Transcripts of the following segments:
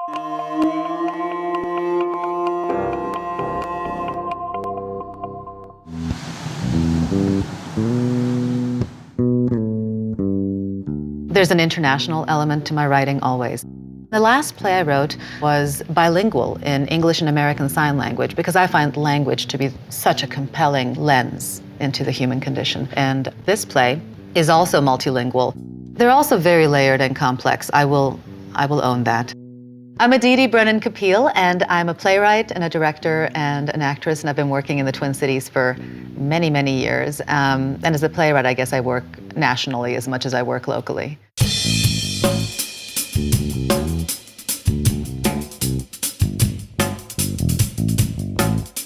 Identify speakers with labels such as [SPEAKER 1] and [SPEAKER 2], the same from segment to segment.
[SPEAKER 1] There's an international element to my writing always. The last play I wrote was bilingual in English and American Sign Language because I find language to be such a compelling lens into the human condition. And this play is also multilingual. They're also very layered and complex. I will own that. I'm Aditi Brennan Kapil, and I'm a playwright and a director and an actress, and I've been working in the Twin Cities for many, many years. And as a playwright, I guess I work nationally as much as I work locally.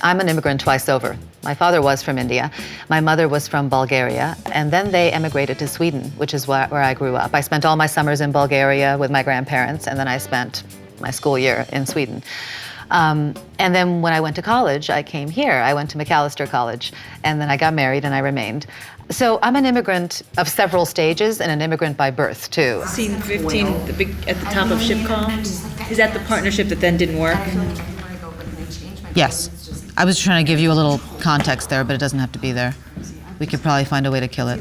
[SPEAKER 1] I'm an immigrant twice over. My father was from India, my mother was from Bulgaria, and then they emigrated to Sweden, which is where I grew up. I spent all my summers in Bulgaria with my grandparents, and then I spent my school year in Sweden. And then when I went to college, I came here. I went to McAllister College, and then I got married and I remained. So I'm an immigrant of several stages and an immigrant by birth, too.
[SPEAKER 2] Scene 15, the big at the top of Ship Call, is that the partnership that then didn't work?
[SPEAKER 1] Yes. I was trying to give you a little context there, but it doesn't have to be there. We could probably find a way to kill it.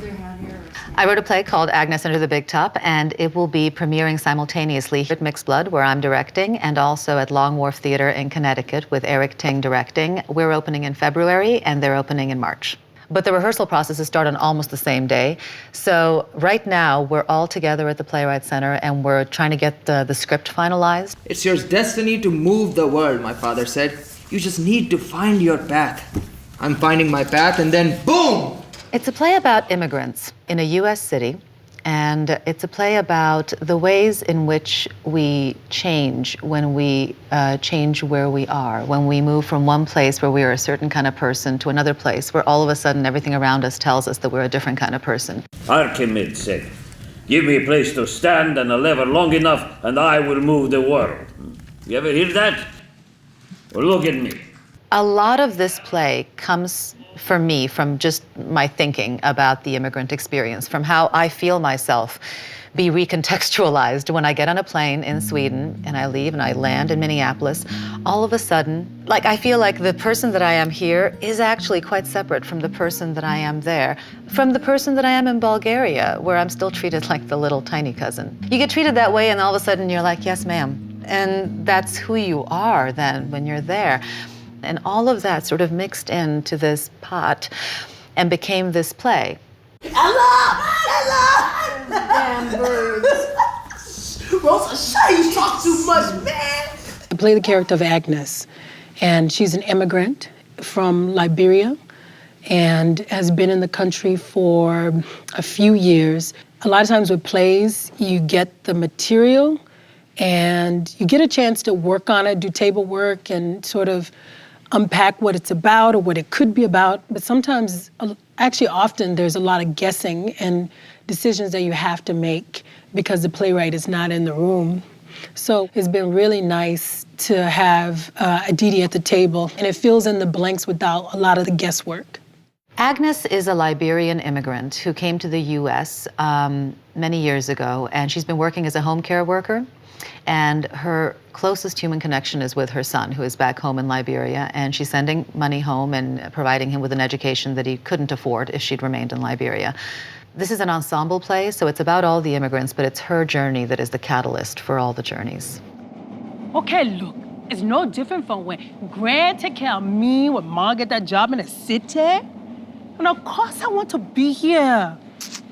[SPEAKER 1] I wrote a play called Agnes Under the Big Top, and it will be premiering simultaneously at Mixed Blood, where I'm directing, and also at Long Wharf Theater in Connecticut with Eric Ting directing. We're opening in February, and they're opening in March. But the rehearsal processes start on almost the same day. So right now, we're all together at the Playwright Center, and we're trying to get the script finalized.
[SPEAKER 3] It's your destiny to move the world, my father said. You just need to find your path. I'm finding my path, and then boom!
[SPEAKER 1] It's a play about immigrants in a U.S. city, and it's a play about the ways in which we change when we change where we are, when we move from one place where we are a certain kind of person to another place where all of a sudden everything around us tells us that we're a different kind of person.
[SPEAKER 4] Archimedes said, "Give me a place to stand and a lever long enough, and I will move the world." You ever hear that? Well, look at me.
[SPEAKER 1] A lot of this play comes for me from just my thinking about the immigrant experience, from how I feel myself be recontextualized when I get on a plane in Sweden and I leave and I land in Minneapolis. All of a sudden, like I feel like the person that I am here is actually quite separate from the person that I am there, from the person that I am in Bulgaria, where I'm still treated like the little tiny cousin. You get treated that way and all of a sudden you're like, yes, ma'am. And that's who you are then when you're there. And all of that sort of mixed into this pot and became this play.
[SPEAKER 5] Ella! Damn birds. Rosa, shut you talk too much, man.
[SPEAKER 6] I play the character of Agnes, and she's an immigrant from Liberia and has been in the country for a few years. A lot of times with plays, you get the material and you get a chance to work on it, do table work, and sort of unpack what it's about or what it could be about. But sometimes, actually often, there's a lot of guessing and decisions that you have to make because the playwright is not in the room. So it's been really nice to have Aditi at the table, and it fills in the blanks without a lot of the guesswork.
[SPEAKER 1] Agnes is a Liberian immigrant who came to the U.S. Many years ago, and she's been working as a home care worker. And her closest human connection is with her son, who is back home in Liberia, and she's sending money home and providing him with an education that he couldn't afford if she'd remained in Liberia. This is an ensemble play, so it's about all the immigrants, but it's her journey that is the catalyst for all the journeys.
[SPEAKER 6] Okay, look, it's no different from when Grant took care of me when Mom got that job in the city. And of course I want to be here.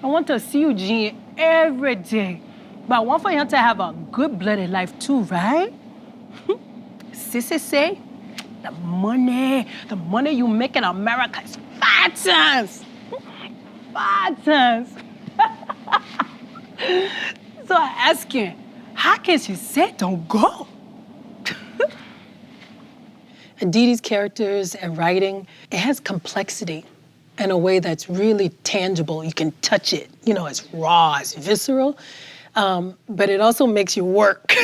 [SPEAKER 6] I want to see Eugene every day. But I want for him to have a good-blooded life too, right? Sissy say, the money you make in America is 5 times. 5 times. So I ask him, how can she say don't go? Aditi's characters and writing, it has complexity in a way that's really tangible. You can touch it. You know, it's raw, it's visceral. But it also makes you work.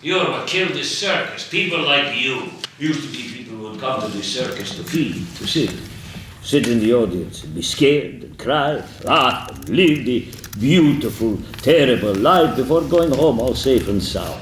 [SPEAKER 4] You're what killed this circus. People like you used to be people who would come to this circus to feed, to sit in the audience and be scared and cry, laugh and live the beautiful, terrible life before going home all safe and sound.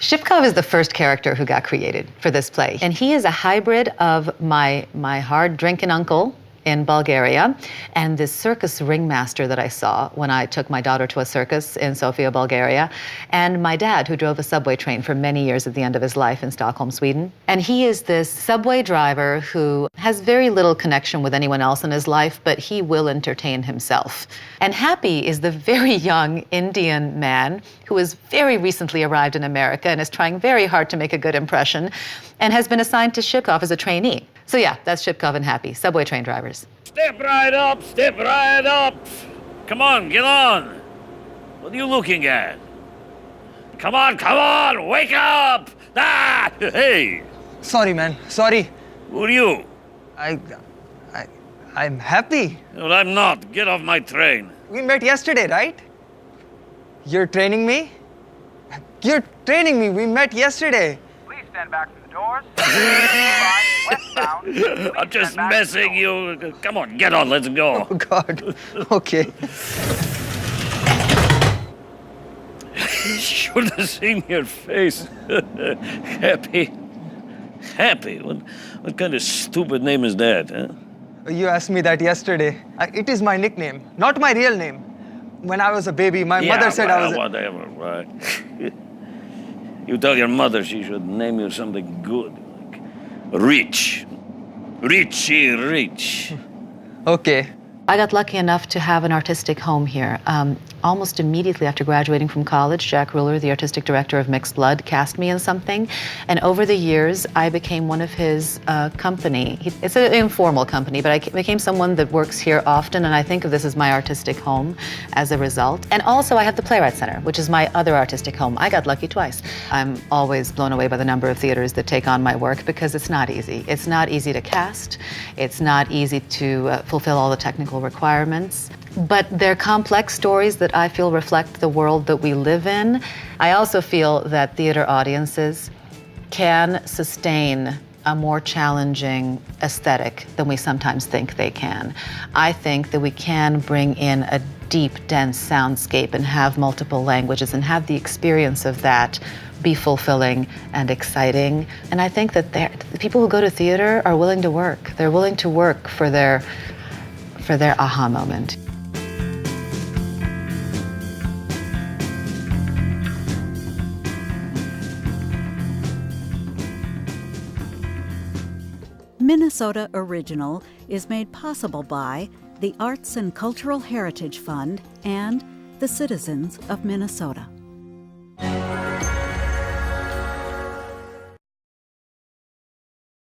[SPEAKER 1] Shipkov is the first character who got created for this play. And he is a hybrid of my hard drinking uncle in Bulgaria and this circus ringmaster that I saw when I took my daughter to a circus in Sofia, Bulgaria, and my dad, who drove a subway train for many years at the end of his life in Stockholm, Sweden. And he is this subway driver who has very little connection with anyone else in his life, but he will entertain himself. And Happy is the very young Indian man who has very recently arrived in America and is trying very hard to make a good impression and has been assigned to Shipkov as a trainee. So yeah, that's Shipkov and Happy, subway train drivers.
[SPEAKER 4] Step right up, step right up. Come on, get on. What are you looking at? Come on, wake up! Ah, hey,
[SPEAKER 3] Sorry, man. Sorry.
[SPEAKER 4] who are you?
[SPEAKER 3] I'm happy.
[SPEAKER 4] Well, I'm not. Get off my train.
[SPEAKER 3] We met yesterday, right? You're training me? You're training me. We met yesterday.
[SPEAKER 7] Please stand back from the doors. Westbound.
[SPEAKER 4] I'm just messing you. Come on, get on, let's go.
[SPEAKER 3] Oh, God. Okay.
[SPEAKER 4] You should have seen your face. Happy. Happy? What kind of stupid name is that, huh?
[SPEAKER 3] You asked me that yesterday. It is my nickname, not my real name. When I was a baby, my mother said I was.
[SPEAKER 4] Whatever, right? You tell your mother she should name you something good, like Rich. Richie Rich.
[SPEAKER 3] Okay.
[SPEAKER 1] I got lucky enough to have an artistic home here. Almost immediately after graduating from college, Jack Ruler, the artistic director of Mixed Blood, cast me in something. And over the years, I became one of his company. It's an informal company, but I became someone that works here often, and I think of this as my artistic home as a result. And also, I have the Playwright Center, which is my other artistic home. I got lucky twice. I'm always blown away by the number of theaters that take on my work because it's not easy. It's not easy to cast. It's not easy to fulfill all the technical requirements. But they're complex stories that I feel reflect the world that we live in. I also feel that theater audiences can sustain a more challenging aesthetic than we sometimes think they can. I think that we can bring in a deep, dense soundscape and have multiple languages and have the experience of that be fulfilling and exciting. And I think that the people who go to theater are willing to work. They're willing to work for their aha moment.
[SPEAKER 8] Minnesota Original is made possible by the Arts and Cultural Heritage Fund and the citizens of Minnesota.